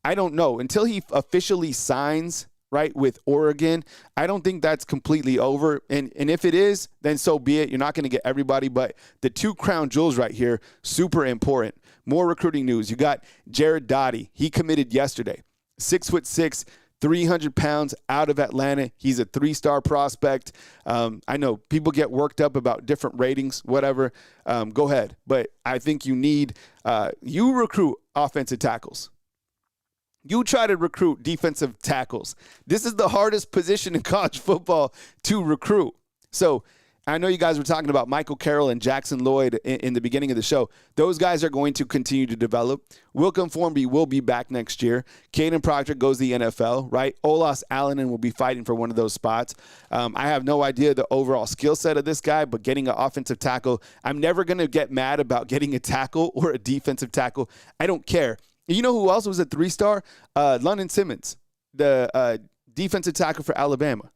I don't know. Until he officially signs, right, with Oregon, I don't think that's completely over. And if it is, then so be it. You're not going to get everybody. But the two crown jewels right here, super important. More recruiting news. You got Jared Dottie. He committed yesterday. 6'6", 300 pounds out of Atlanta. He's a 3-star prospect. I know people get worked up about different ratings, whatever. Go ahead. But I think you recruit offensive tackles. You try to recruit defensive tackles. This is the hardest position in college football to recruit. So I know you guys were talking about Michael Carroll and Jackson Lloyd in the beginning of the show. Those guys are going to continue to develop. Wilkin Formby will be back next year. Caden Proctor goes to the NFL, right? Olas Allen will be fighting for one of those spots. I have no idea the overall skill set of this guy, but getting an offensive tackle, I'm never going to get mad about getting a tackle or a defensive tackle. I don't care. You know who else was a 3-star? London Simmons, the defensive tackle for Alabama,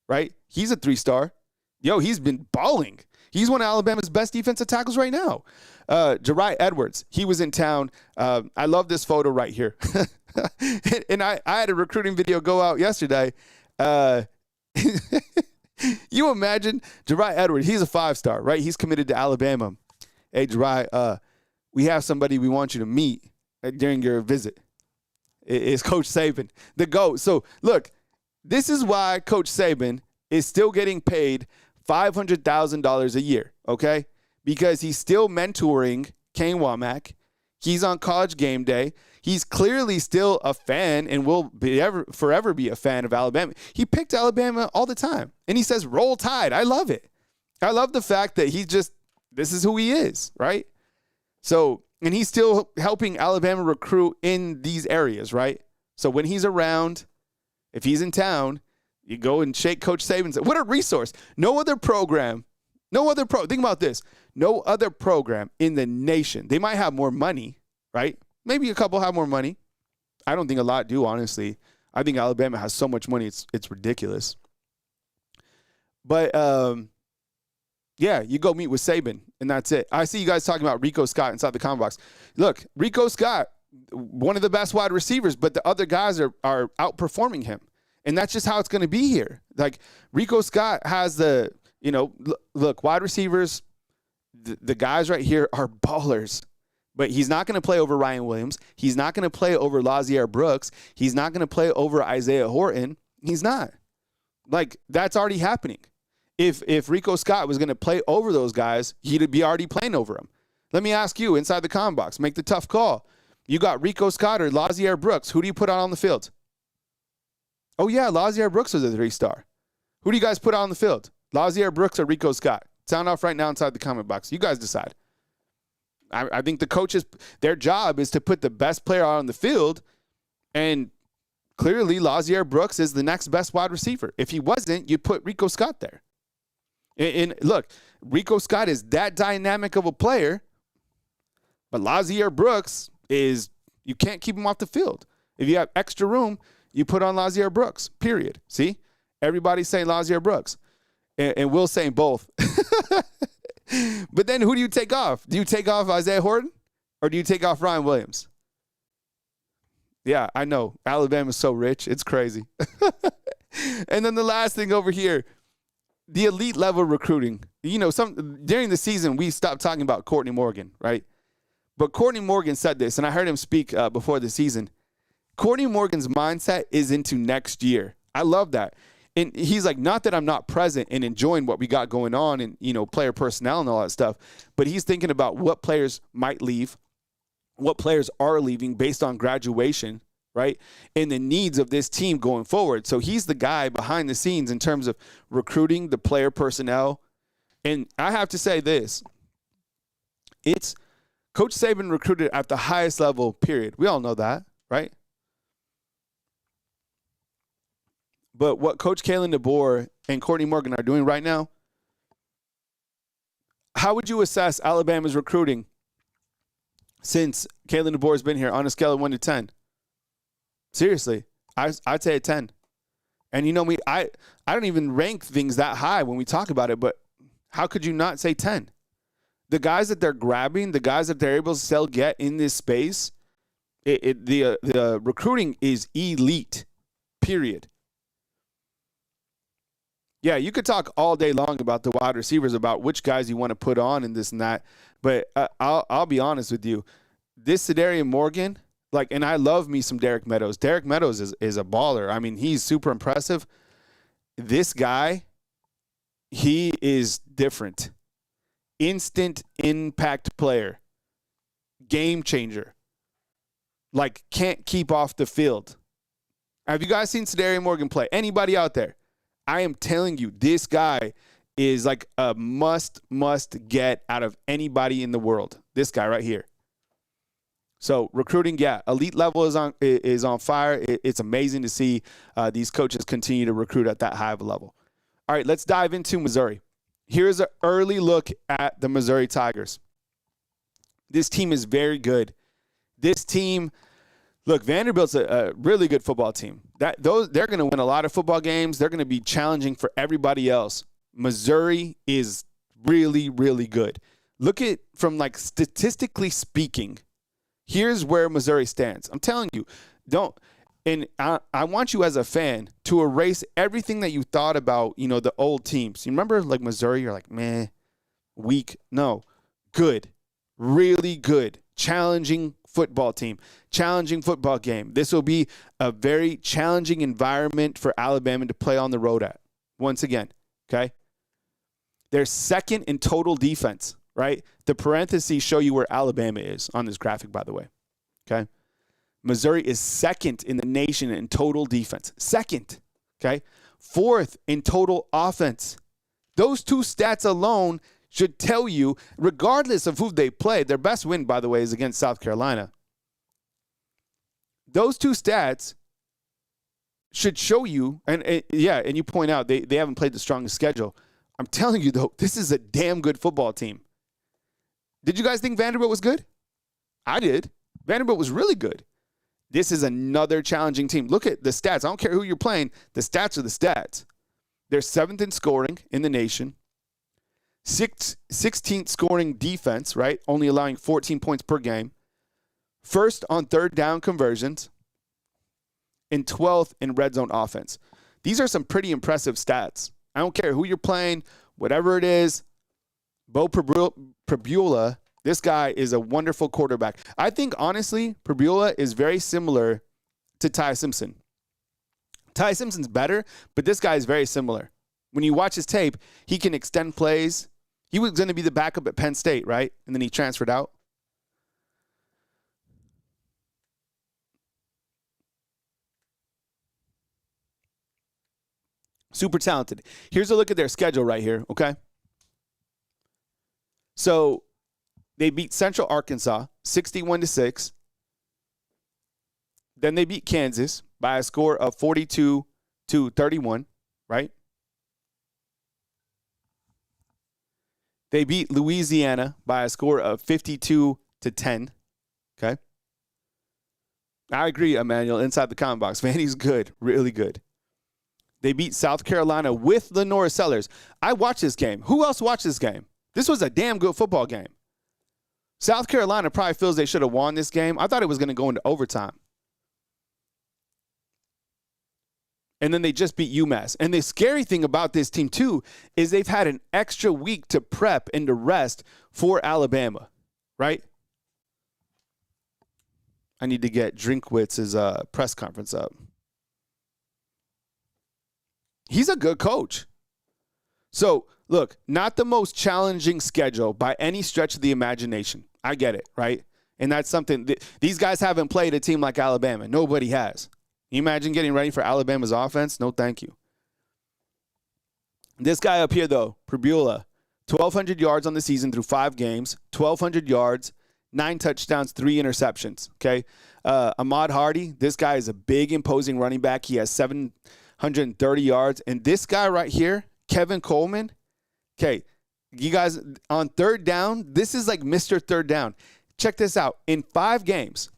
right? He's a 3-star. Yo, he's been balling. He's one of Alabama's best defensive tackles right now. Jariah Edwards, he was in town. I love this photo right here. And I had a recruiting video go out yesterday. You imagine Jariah Edwards, he's a 5-star, right? He's committed to Alabama. Hey, Jariah, we have somebody we want you to meet during your visit. It's Coach Saban, the GOAT. So, look, this is why Coach Saban is still getting paid $500,000 a year, okay? Because he's still mentoring Kane Womack. He's on College Game Day. He's clearly still a fan and will forever be a fan of Alabama. He picked Alabama all the time, and he says, roll Tide. I love it. I love the fact that this is who he is, right? So, and he's still helping Alabama recruit in these areas, right? So when he's around, if he's in town, you go and shake Coach Saban's. What a resource. Think about this. No other program in the nation. They might have more money, right? Maybe a couple have more money. I don't think a lot do, honestly. I think Alabama has so much money, it's ridiculous. But, yeah, you go meet with Saban, and that's it. I see you guys talking about Rico Scott inside the comment box. Look, Rico Scott, one of the best wide receivers, but the other guys are outperforming him. And that's just how it's going to be here. Like, Rico Scott has look, wide receivers, the guys right here are ballers. But he's not going to play over Ryan Williams. He's not going to play over Lazier Brooks. He's not going to play over Isaiah Horton. He's not. Like, that's already happening. If Rico Scott was going to play over those guys, he'd be already playing over them. Let me ask you, inside the comment box, make the tough call. You got Rico Scott or Lazier Brooks. Who do you put out on the field? Oh, yeah, Lazier Brooks was a 3-star. Who do you guys put out on the field? Lazier Brooks or Rico Scott? Sound off right now inside the comment box. You guys decide. I think the coaches, their job is to put the best player out on the field, and clearly Lazier Brooks is the next best wide receiver. If he wasn't, you put Rico Scott there. And look, Rico Scott is that dynamic of a player, but Lazier Brooks you can't keep him off the field. If you have extra room, you put on Lazier Brooks, period. See? Everybody's saying Lazier Brooks. And Will's saying both. But then who do you take off? Do you take off Isaiah Horton or do you take off Ryan Williams? Yeah, I know. Alabama's so rich. It's crazy. And then the last thing over here, the elite level recruiting. During the season, we stopped talking about Courtney Morgan, right? But Courtney Morgan said this, and I heard him speak before the season. Courtney Morgan's mindset is into next year. I love that. And he's like, not that I'm not present and enjoying what we got going on and, player personnel and all that stuff, but he's thinking about what players might leave, what players are leaving based on graduation, right? And the needs of this team going forward. So he's the guy behind the scenes in terms of recruiting the player personnel. And I have to say this, it's Coach Saban recruited at the highest level, period. We all know that, right? But what Coach Kalen DeBoer and Courtney Morgan are doing right now, how would you assess Alabama's recruiting since Kalen DeBoer has been here on a scale of 1 to 10? Seriously, I'd say a 10. And you know me, I don't even rank things that high when we talk about it, but how could you not say 10? The guys that they're grabbing, the guys that they're able to get in this space, the recruiting is elite, period. Yeah, you could talk all day long about the wide receivers, about which guys you want to put on and this and that, but I'll be honest with you. This Cedarian Morgan, and I love me some Derek Meadows. Derek Meadows is a baller. I mean, he's super impressive. This guy, he is different. Instant impact player. Game changer. Can't keep off the field. Have you guys seen Cedarian Morgan play? Anybody out there? I am telling you, this guy is like a must get out of anybody in the world. This guy right here. So recruiting, yeah, elite level is on fire. It's amazing to see these coaches continue to recruit at that high of a level. All right, let's dive into Missouri. Here's an early look at the Missouri Tigers. This team is very good. This team, look, Vanderbilt's a really good football team. They're going to win a lot of football games. They're going to be challenging for everybody else. Missouri is really, really good. Look at, from statistically speaking, here's where Missouri stands. I'm telling you, I want you as a fan to erase everything that you thought about, the old teams. You remember Missouri, you're like, meh, weak. No, good, really good, challenging football team, challenging football game. This will be a very challenging environment for Alabama to play on the road at. Once again, okay? They're second in total defense, right? The parentheses show you where Alabama is on this graphic, by the way, okay? Missouri is second in the nation in total defense. Second, okay? Fourth in total offense. Those two stats alone should tell you, regardless of who they play, their best win, by the way, is against South Carolina. Those two stats should show you, and you point out they haven't played the strongest schedule. I'm telling you, though, this is a damn good football team. Did you guys think Vanderbilt was good? I did. Vanderbilt was really good. This is another challenging team. Look at the stats. I don't care who you're playing. The stats are the stats. They're 7th in scoring in the nation. 16th scoring defense, right? Only allowing 14 points per game. First on third down conversions. And 12th in red zone offense. These are some pretty impressive stats. I don't care who you're playing, whatever it is. Bo Pribula, this guy is a wonderful quarterback. I think, honestly, Pribula is very similar to Tai Simpson. Tai Simpson's better, but this guy is very similar. When you watch his tape, he can extend plays. He was going to be the backup at Penn State, right? And then he transferred out. Super talented. Here's a look at their schedule right here, okay? So they beat Central Arkansas 61-6. Then they beat Kansas by a score of 42-31, right? They beat Louisiana by a score of 52-10, okay? I agree, Emmanuel, inside the comment box. Vandy's good, really good. They beat South Carolina with Lenora Sellers. I watched this game. Who else watched this game? This was a damn good football game. South Carolina probably feels they should have won this game. I thought it was going to go into overtime. And then they just beat UMass. And the scary thing about this team, too, is they've had an extra week to prep and to rest for Alabama, right? I need to get Drinkwitz's press conference up. he's a good coach. So, look, not the most challenging schedule by any stretch of the imagination. I get it, right? And that's something these guys haven't played a team like Alabama. Nobody has. Can you imagine getting ready for Alabama's offense? No, thank you. This guy up here, though, Pribula, 1,200 yards on the season through 5 games, 1,200 yards, 9 touchdowns, 3 interceptions, okay? Ahmad Hardy, this guy is a big, imposing running back. He has 730 yards. And this guy right here, Kevin Coleman, okay, you guys, on third down, this is like Mr. Third Down. Check this out. In 5 games,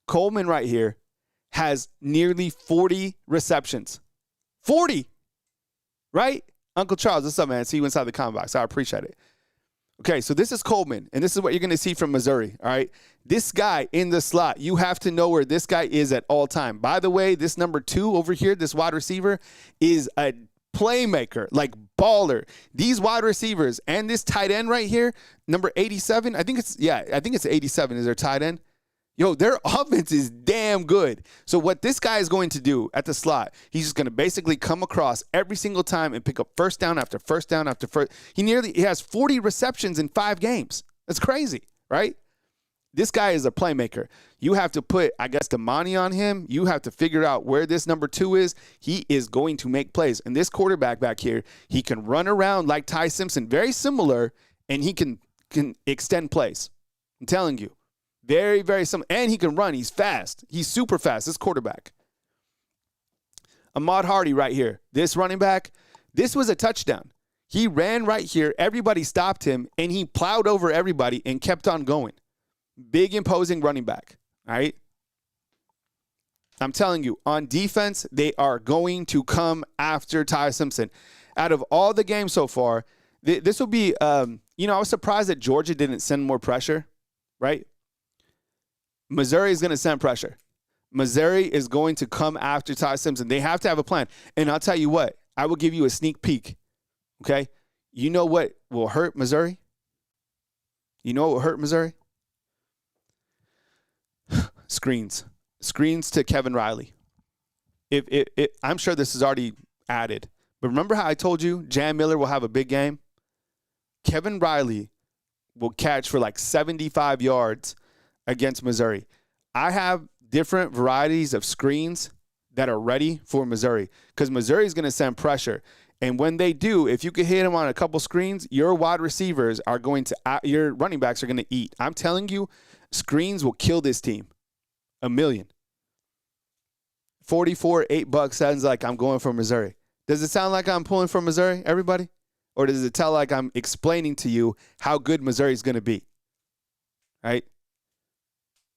Coleman right here has nearly 40 receptions. 40, right? Uncle Charles, what's up, man? See you inside the comment box. I appreciate it. Okay, so this is Coleman, and this is what you're going to see from Missouri, all right? This guy in the slot, you have to know where this guy is at all time. By the way, this number 2 over here, this wide receiver, is a playmaker, like baller. These wide receivers and this tight end right here, number 87, I think it's 87 is their tight end. Yo, their offense is damn good. So what this guy is going to do at the slot, he's just going to basically come across every single time and pick up first down after first down after first. He has 40 receptions in 5 games. That's crazy, right? This guy is a playmaker. You have to put, I guess, the money on him. You have to figure out where this number 2 is. He is going to make plays. And this quarterback back here, he can run around like Tai Simpson, very similar, and he can extend plays. I'm telling you. Very, very similar. And he can run. He's fast. He's super fast. This quarterback. Ahmad Hardy right here. This running back, this was a touchdown. He ran right here. Everybody stopped him, and he plowed over everybody and kept on going. Big, imposing running back. All right? I'm telling you, on defense, they are going to come after Tai Simpson. Out of all the games so far, this will be, I was surprised that Georgia didn't send more pressure, right? Missouri is going to send pressure. Missouri is going to come after Tai Simpson. They have to have a plan. And I'll tell you what, I will give you a sneak peek, okay? You know what will hurt Missouri? You know what will hurt Missouri? Screens. Screens to Kevin Riley. I'm sure this is already added. But remember how I told you Jan Miller will have a big game? Kevin Riley will catch for like 75 yards against Missouri. I have different varieties of screens that are ready for Missouri because Missouri is going to send pressure. And when they do, if you can hit them on a couple screens, your wide receivers are going to, your running backs are going to eat. I'm telling you, screens will kill this team. $1 million. 44, $8 sounds like I'm going for Missouri. Does it sound like I'm pulling for Missouri, everybody? Or does it sound like I'm explaining to you how good Missouri is going to be? Right?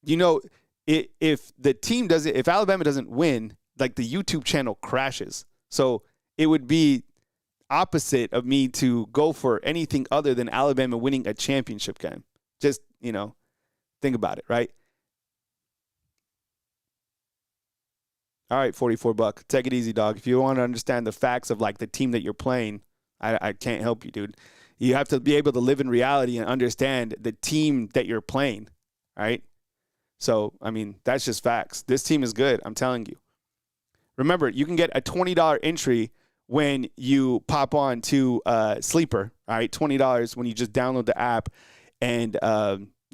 You know, if the team doesn't, if Alabama doesn't win, like the YouTube channel crashes. So it would be opposite of me to go for anything other than Alabama winning a championship game. Just, think about it, right? All right, $44. Take it easy, dog. If you want to understand the facts of like the team that you're playing, I can't help you, dude. You have to be able to live in reality and understand the team that you're playing, right? So, that's just facts. This team is good, I'm telling you. Remember, you can get a $20 entry when you pop on to Sleeper, all right? $20 when you just download the app. And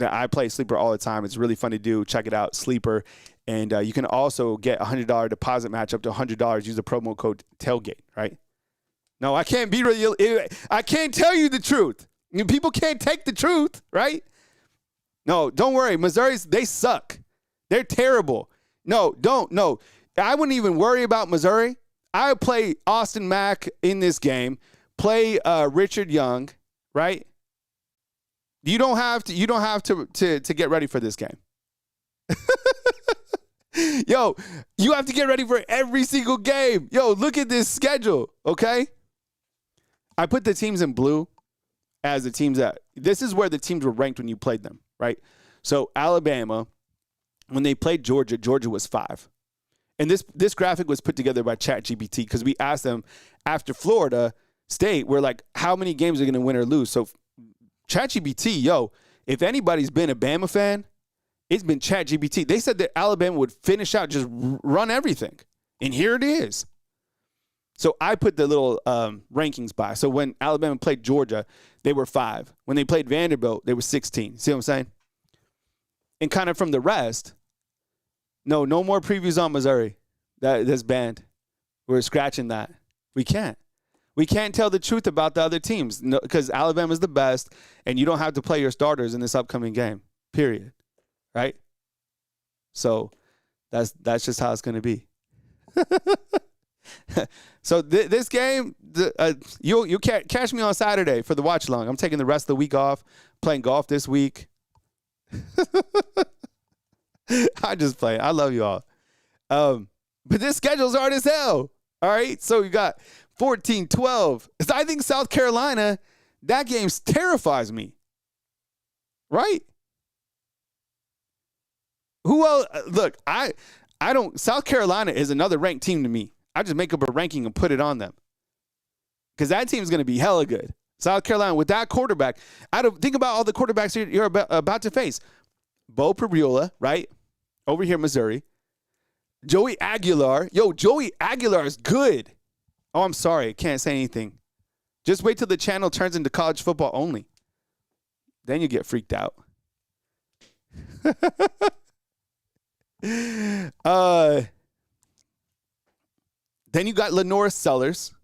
I play Sleeper all the time. It's really fun to do. Check it out, Sleeper. And you can also get a $100 deposit match up to $100. Use the promo code TAILGATE, right? No, I can't be real. I can't tell you the truth. People can't take the truth, right? No, don't worry. They suck. They're terrible. No. I wouldn't even worry about Missouri. I would play Austin Mack in this game. Play Richard Young, right? You don't have to get ready for this game. Yo, you have to get ready for every single game. Yo, look at this schedule, okay? I put the teams in blue as the teams that this is where the teams were ranked when you played them, right? So Alabama, when they played Georgia, Georgia was 5. And this graphic was put together by ChatGPT because we asked them after Florida State, we're like, how many games are going to win or lose? So ChatGPT, if anybody's been a Bama fan, it's been ChatGPT. They said that Alabama would finish out, just run everything And here it is. So I put the little rankings by. So when Alabama played Georgia, they were 5. When they played Vanderbilt, they were 16. See what I'm saying? And kind of from the rest, no more previews on Missouri. That's banned. We're scratching that. We can't. We can't tell the truth about the other teams because Alabama's the best, and you don't have to play your starters in this upcoming game, period. Right? So that's just how it's going to be. So this game, you can't catch me on Saturday for the watch along. I'm taking the rest of the week off, playing golf this week. I just play. I love you all. But this schedule's hard as hell. All right. So you got 14-12. I think South Carolina, that game terrifies me. Right? Who else? Look, I don't. South Carolina is another ranked team to me. I just make up a ranking and put it on them. Because that team's going to be hella good. South Carolina, with that quarterback, think about all the quarterbacks you're about to face. Bo Pribula, right? Over here, Missouri. Joey Aguilar. Yo, Joey Aguilar is good. Oh, I'm sorry. I can't say anything. Just wait till the channel turns into college football only. Then you get freaked out. Then you got Lenora Sellers.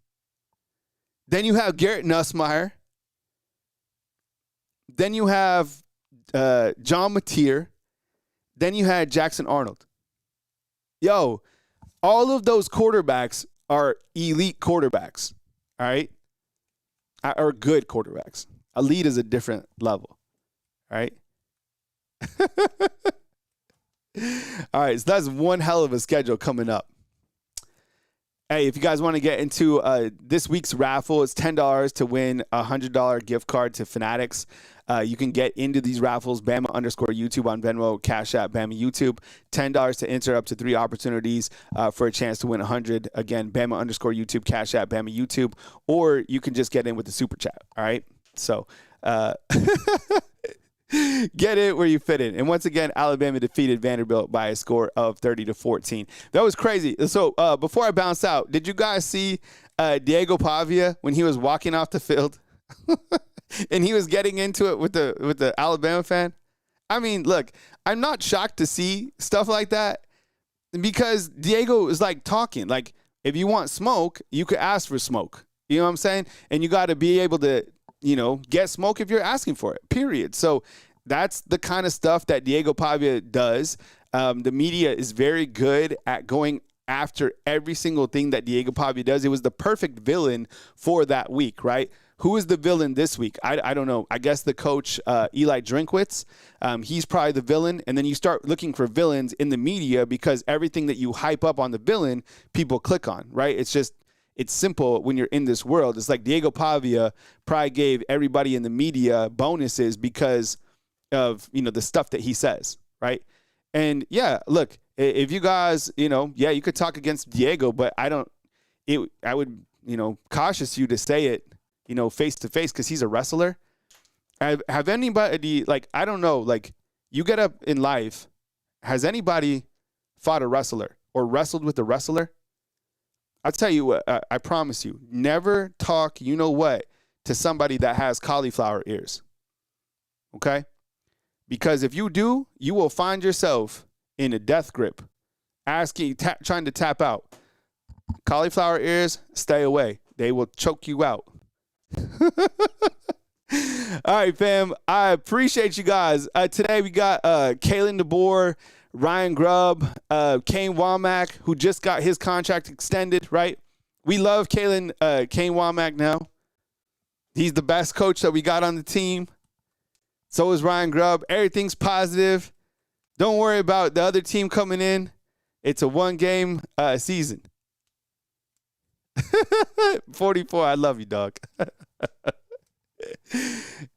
Then you have Garrett Nussmeier. Then you have John Mateer. Then you had Jackson Arnold. Yo, all of those quarterbacks are elite quarterbacks, all right? Or good quarterbacks. Elite is a different level, all right? All right, so that's one hell of a schedule coming up. Hey, if you guys want to get into this week's raffle, it's $10 to win a $100 gift card to Fanatics. You can get into these raffles, Bama_YouTube on Venmo, Cash App, Bama YouTube. $10 to enter up to 3 opportunities for a chance to win 100. Again, Bama_YouTube, Cash App, Bama YouTube. Or you can just get in with the Super Chat, all right? So get it where you fit in. And once again, Alabama defeated Vanderbilt by a score of 30-14. That was crazy. So before I bounce out, did you guys see Diego Pavia when he was walking off the field? And he was getting into it with the Alabama fan? I mean, look, I'm not shocked to see stuff like that because Diego is like talking. Like, if you want smoke, you could ask for smoke. You know what I'm saying? And you got to be able to, get smoke if you're asking for it, period. So that's the kind of stuff that Diego Pavia does. The media is very good at going after every single thing that Diego Pavia does. It was the perfect villain for that week, right? Who is the villain this week? I don't know. I guess the coach, Eli Drinkwitz, he's probably the villain. And then you start looking for villains in the media because everything that you hype up on the villain, people click on, right? It's simple when you're in this world. It's like Diego Pavia probably gave everybody in the media bonuses because of, the stuff that he says, right? And, yeah, look, if you guys, you could talk against Diego, but I would, cautious you to say it, face to face because he's a wrestler. Have anybody, I don't know, you get up in life, has anybody fought a wrestler or wrestled with a wrestler? I'll tell you what, I promise you, never talk to somebody that has cauliflower ears, okay? Because if you do, you will find yourself in a death grip, trying to tap out. Cauliflower ears, stay away. They will choke you out. All right, fam. I appreciate you guys. Today we got Kalen Debor, Ryan Grubb, Kane Womack, who just got his contract extended, right? We love Kane Womack now. He's the best coach that we got on the team. So is Ryan Grubb. Everything's positive. Don't worry about the other team coming in. It's a 1-game season. 44, I love you, dog.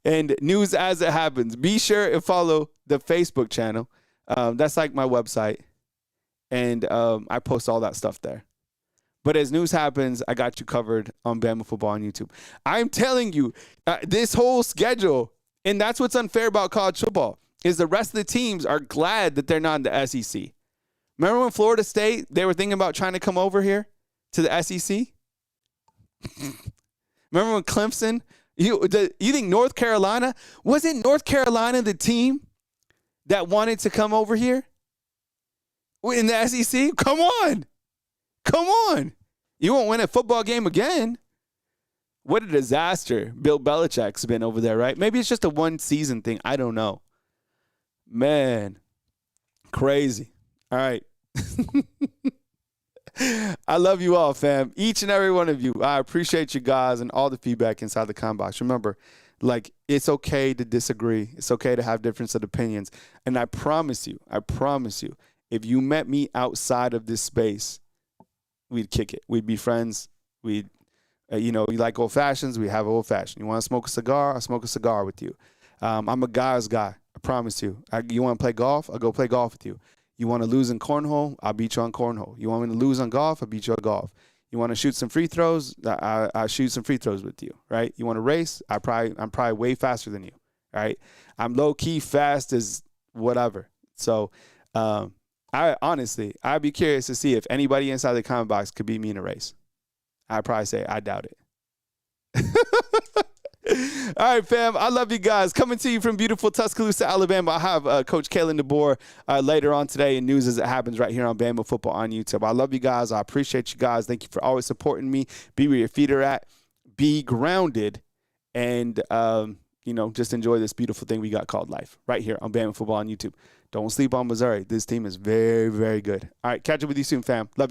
And news as it happens. Be sure and follow the Facebook channel. That's like my website. And I post all that stuff there. But as news happens, I got you covered on Bama Football on YouTube. I'm telling you, this whole schedule, and that's what's unfair about college football, is the rest of the teams are glad that they're not in the SEC. Remember when Florida State, they were thinking about trying to come over here to the SEC? Remember when Clemson? You think North Carolina? Wasn't North Carolina the team that wanted to come over here in the SEC? Come on. Come on. You won't win a football game again. What a disaster Bill Belichick's been over there, right? Maybe it's just a one-season thing. I don't know. Man, crazy. All right. I love you all, fam. Each and every one of you. I appreciate you guys and all the feedback inside the comment box. Remember, like, it's okay to disagree. It's okay to have difference of opinions. And I promise you, if you met me outside of this space, we'd kick it. We'd be friends. We'd, you like old fashions, we have old fashioned. You want to smoke a cigar? I'll smoke a cigar with you. I'm a guy's guy. I promise you. You want to play golf? I'll go play golf with you. You want to lose in cornhole? I'll beat you on cornhole. You want me to lose on golf? I'll beat you on golf. You want to shoot some free throws? I'll shoot some free throws with you, right? You want to race? I'm probably way faster than you, right? I'm low-key fast as whatever. So, I'd be curious to see if anybody inside the comment box could beat me in a race. I'd probably say I doubt it. All right, fam. I love you guys. Coming to you from beautiful Tuscaloosa, Alabama. I have Coach Kalen Debor later on today in News as It Happens right here on Bama Football on YouTube. I love you guys. I appreciate you guys. Thank you for always supporting me. Be where your feet are at. Be grounded. And, just enjoy this beautiful thing we got called life right here on Bama Football on YouTube. Don't sleep on Missouri. This team is very, very good. All right, catch up with you soon, fam. Love you.